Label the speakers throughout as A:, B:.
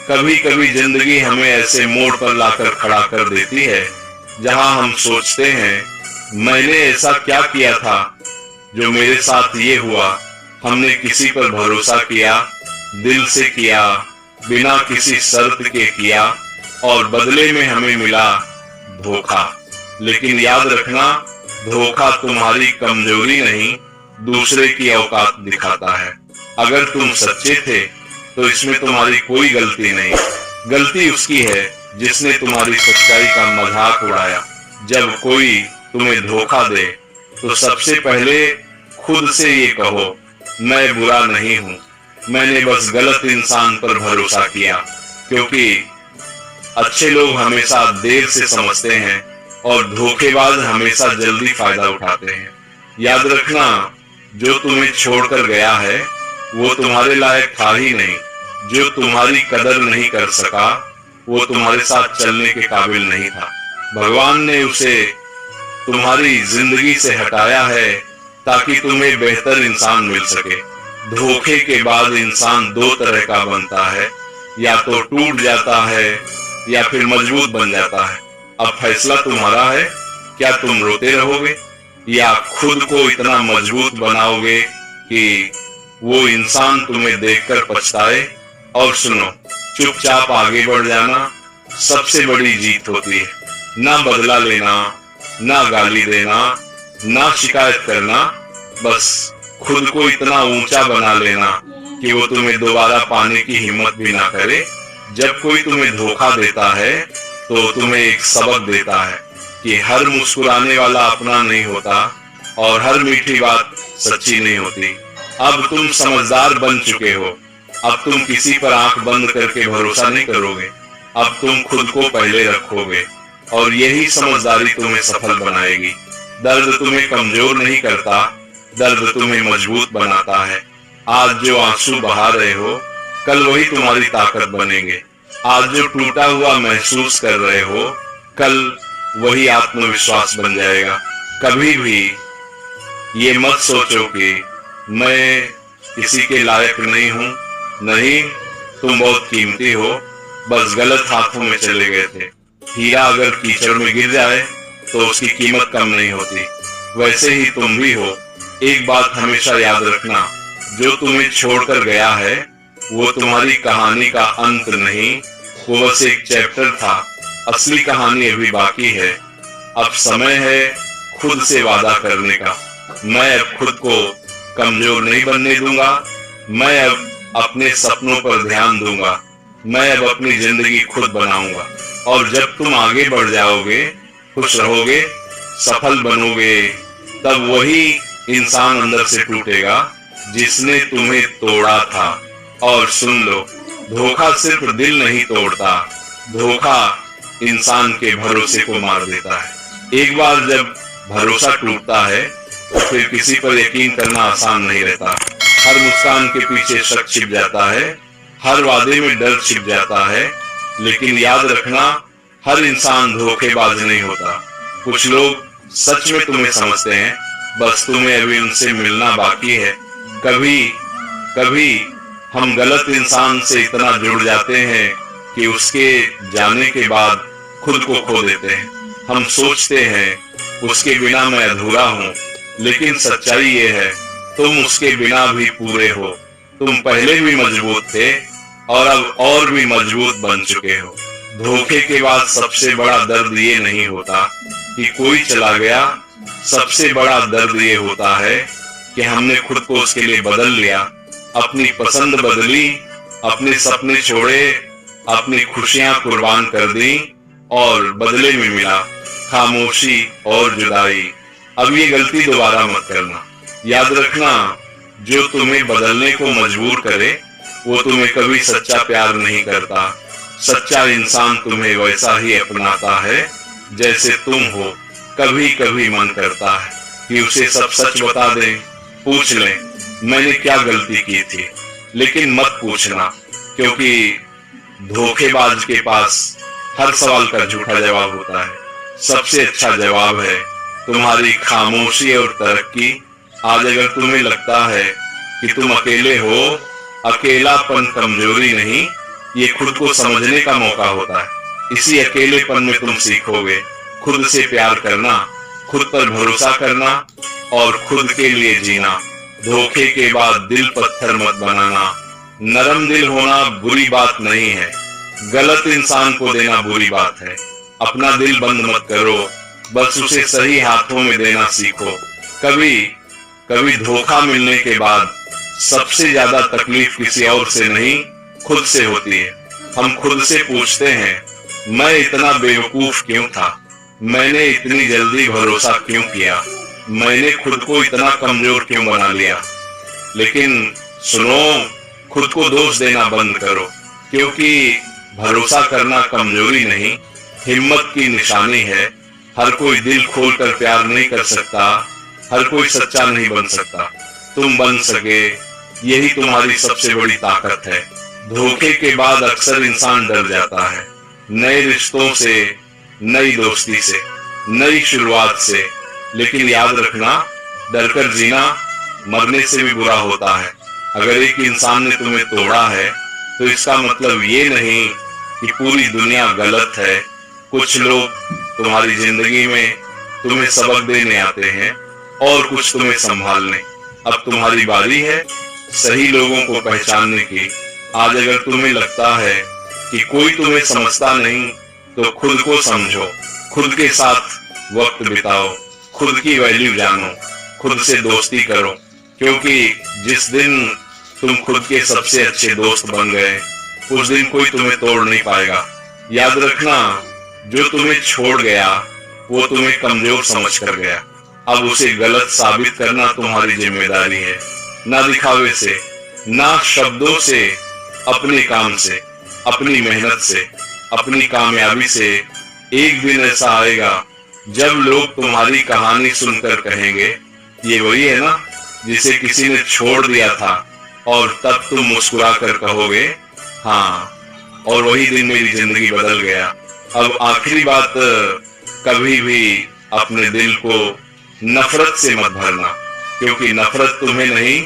A: कभी कभी जिंदगी हमें ऐसे मोड़ पर लाकर खड़ा कर देती है जहां हम सोचते हैं मैंने ऐसा क्या किया था जो मेरे साथ ये हुआ। हमने किसी पर भरोसा किया, दिल से किया, बिना किसी शर्त के किया और बदले में हमें मिला धोखा। लेकिन याद रखना, धोखा तुम्हारी कमजोरी नहीं, दूसरे की औकात दिखाता है। अगर तुम सच्चे थे तो इसमें तुम्हारी कोई गलती नहीं, गलती उसकी है जिसने तुम्हारी सच्चाई का मजाक उड़ाया। जब कोई तुम्हें धोखा दे तो सबसे पहले खुद से ये कहो, मैं बुरा नहीं हूं, मैंने बस गलत इंसान पर भरोसा किया। क्योंकि अच्छे लोग हमेशा देर से समझते हैं और धोखेबाज हमेशा जल्दी फायदा उठाते हैं। याद रखना, जो तुम्हें छोड़कर गया है वो तुम्हारे लायक था ही नहीं। जो तुम्हारी कदर नहीं कर सका वो तुम्हारे साथ चलने के काबिल नहीं था। भगवान ने उसे तुम्हारी जिंदगी से हटाया है ताकि तुम्हें बेहतर इंसान मिल सके। धोखे के बाद इंसान दो तरह का बनता है, या तो टूट जाता है या फिर मजबूत बन जाता है। अब फैसला तुम्हारा है, क्या तुम रोते रहोगे या खुद को इतना मजबूत बनाओगे कि वो इंसान तुम्हें देखकर पछताए। और सुनो, चुपचाप आगे बढ़ जाना सबसे बड़ी जीत होती है। ना बदला लेना, ना गाली देना, ना शिकायत करना, बस खुद को इतना ऊंचा बना लेना कि वो तुम्हें दोबारा पाने की हिम्मत भी ना करे। जब कोई तुम्हें धोखा देता है तो तुम्हें एक सबक देता है कि हर मुस्कुराने वाला अपना नहीं होता और हर मीठी बात सच्ची नहीं होती। अब तुम समझदार बन चुके हो, अब तुम किसी पर आंख बंद करके भरोसा नहीं करोगे। अब तुम खुद को पहले रखोगे और यही समझदारी तुम्हें सफल बनाएगी। दर्द तुम्हें कमजोर नहीं करता, दर्द तुम्हें मजबूत बनाता है। आज जो आंसू बहा रहे हो कल वही तुम्हारी ताकत बनेंगे। आज जो टूटा हुआ महसूस कर रहे हो कल वही आत्मविश्वास बन जाएगा। कभी भी ये मत सोचो कि मैं किसी के लायक नहीं हूं। नहीं, तुम बहुत कीमती हो, बस गलत हाथों में चले गए थे। हीरा अगर कीचड़ में गिर जाए तो उसकी कीमत कम नहीं होती, वैसे ही तुम भी हो। एक बात हमेशा याद रखना, जो तुम्हें छोड़कर गया है वो तुम्हारी कहानी का अंत नहीं, वो बस एक चैप्टर था। असली कहानी अभी बाकी है। अब समय है खुद से वादा करने का। मैं अब खुद को कमजोर नहीं बनने दूंगा, मैं अब अपने सपनों पर ध्यान दूंगा, मैं अब अपनी जिंदगी खुद बनाऊंगा। और जब तुम आगे बढ़ जाओगे, खुश रहोगे, सफल बनोगे, तब वही इंसान अंदर से टूटेगा जिसने तुम्हें तोड़ा था। और सुन लो, धोखा सिर्फ दिल नहीं तोड़ता, धोखा इंसान के भरोसे को मार देता है। एक बार जब भरोसा टूटता है तो फिर किसी पर यकीन करना आसान नहीं रहता। हर मुस्कान के पीछे शक छिप जाता है, हर वादे में डर छिप जाता है। लेकिन याद रखना, हर इंसान धोखेबाज नहीं होता। कुछ लोग सच में तुम्हें समझते हैं, बस तुम्हें अभी उनसे मिलना बाकी है। कभी कभी हम गलत इंसान से इतना जुड़ जाते हैं कि उसके जाने के बाद खुद को खो देते हैं। हम सोचते हैं उसके बिना मैं अधूरा हूँ, लेकिन सच्चाई ये है तुम उसके बिना भी पूरे हो। तुम पहले भी मजबूत थे और अब और भी मजबूत बन चुके हो। धोखे के बाद सबसे बड़ा दर्द ये नहीं होता कि कोई चला गया, सबसे बड़ा दर्द ये होता है कि हमने खुद को उसके लिए बदल लिया, अपनी पसंद बदली, अपने सपने छोड़े, अपनी खुशियां कुर्बान कर दी और बदले में मिला खामोशी और जुदाई। अब ये गलती दोबारा मत करना। याद रखना, जो तुम्हें बदलने को मजबूर करे वो तुम्हें कभी सच्चा प्यार नहीं करता। सच्चा इंसान तुम्हें वैसा ही अपनाता है जैसे तुम हो। कभी कभी मन करता है कि उसे सब सच बता दें, पूछ लें मैंने क्या गलती की थी, लेकिन मत पूछना, क्योंकि धोखेबाज के पास हर सवाल का झूठा जवाब होता है। सबसे अच्छा जवाब है तुम्हारी खामोशी और तरक्की। आज अगर तुम्हें लगता है कि तुम अकेले हो, अकेलापन कमजोरी नहीं, ये खुद को समझने का मौका होता है। इसी अकेलेपन में तुम सीखोगे खुद से प्यार करना, खुद पर भरोसा करना और खुद के लिए जीना। धोखे के बाद दिल पत्थर मत बनाना। नरम दिल होना बुरी बात नहीं है, गलत इंसान को देना बुरी बात है। अपना दिल बंद मत करो, बस उसे सही हाथों में देना सीखो। कभी कभी धोखा मिलने के बाद सबसे ज्यादा तकलीफ किसी और से नहीं, खुद से होती है। हम खुद से पूछते हैं, मैं इतना बेवकूफ क्यों था? मैंने इतनी जल्दी भरोसा क्यों किया? मैंने खुद को इतना कमजोर क्यों बना लिया? लेकिन सुनो, खुद को दोष देना बंद करो, क्योंकि भरोसा करना कमजोरी नहीं, हिम्मत की निशानी है। हर कोई दिल खोलकर प्यार नहीं कर सकता, हर कोई सच्चा नहीं बन सकता। तुम बन सके, यही तुम्हारी सबसे बड़ी ताकत है। धोखे के बाद अक्सर इंसान डर जाता है, नए रिश्तों से, नई दोस्ती से, नई शुरुआत से। लेकिन याद रखना, डरकर जीना मरने से भी बुरा होता है। अगर एक इंसान ने तुम्हें तोड़ा है तो इसका मतलब ये नहीं कि पूरी दुनिया गलत है। कुछ लोग तुम्हारी जिंदगी में तुम्हें सबक देने आते हैं और कुछ तुम्हें संभालने। अब तुम्हारी बारी है सही लोगों को पहचानने की। आज अगर तुम्हें लगता है कि कोई तुम्हें समझता नहीं, तो खुद को समझो, खुद के साथ वक्त बिताओ, खुद की वैल्यू जानो, खुद से दोस्ती करो, क्योंकि जिस दिन तुम खुद के सबसे अच्छे दोस्त बन गए, उस दिन कोई तुम्हें तोड़ नहीं पाएगा। याद रखना, जो तुम्हें छोड़ गया वो तुम्हें कमजोर समझ कर गया। अब उसे गलत साबित करना तुम्हारी जिम्मेदारी है। ना दिखावे से, ना शब्दों से, अपने काम से, अपनी मेहनत से, अपनी कामयाबी से। एक दिन ऐसा आएगा जब लोग तुम्हारी कहानी सुनकर कहेंगे, ये वही है ना जिसे किसी ने छोड़ दिया था, और तब तुम मुस्कुरा कर कहोगे, हाँ, और वही दिन मेरी जिंदगी बदल गया। अब आखिरी बात, कभी भी अपने दिल को नफरत से मत भरना, क्योंकि नफरत तुम्हें नहीं,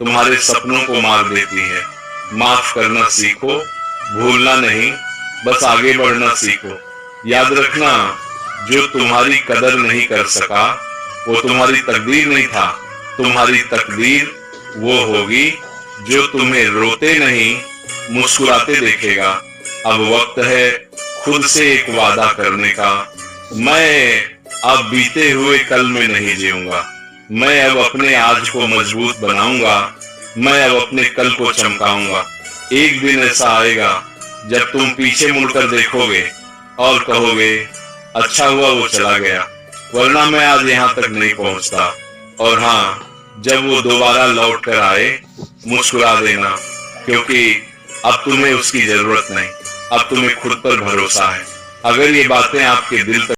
A: तुम्हारे सपनों को मार देती है। माफ करना सीखो, भूलना नहीं, बस आगे बढ़ना सीखो। याद रखना, जो तुम्हारी कदर नहीं कर सका वो तुम्हारी तकदीर नहीं था, तुम्हारी तकदीर वो होगी जो तुम्हें रोते नहीं मुस्कुराते देखेगा। अब वक्त है खुद से एक वादा करने का, मैं अब बीते हुए कल में नहीं जीऊंगा। मैं अब अपने आज को मजबूत बनाऊंगा, मैं अब अपने कल को चमकाऊंगा। एक दिन ऐसा आएगा जब तुम पीछे मुड़कर देखोगे और कहोगे, अच्छा हुआ वो चला गया, वरना मैं आज यहाँ तक नहीं पहुंचता। और हाँ, जब वो दोबारा लौट कर आए, मुस्कुरा देना, क्योंकि अब तुम्हें उसकी जरूरत नहीं, अब तुम्हें खुद पर भरोसा है। अगर ये बातें आपके दिल तक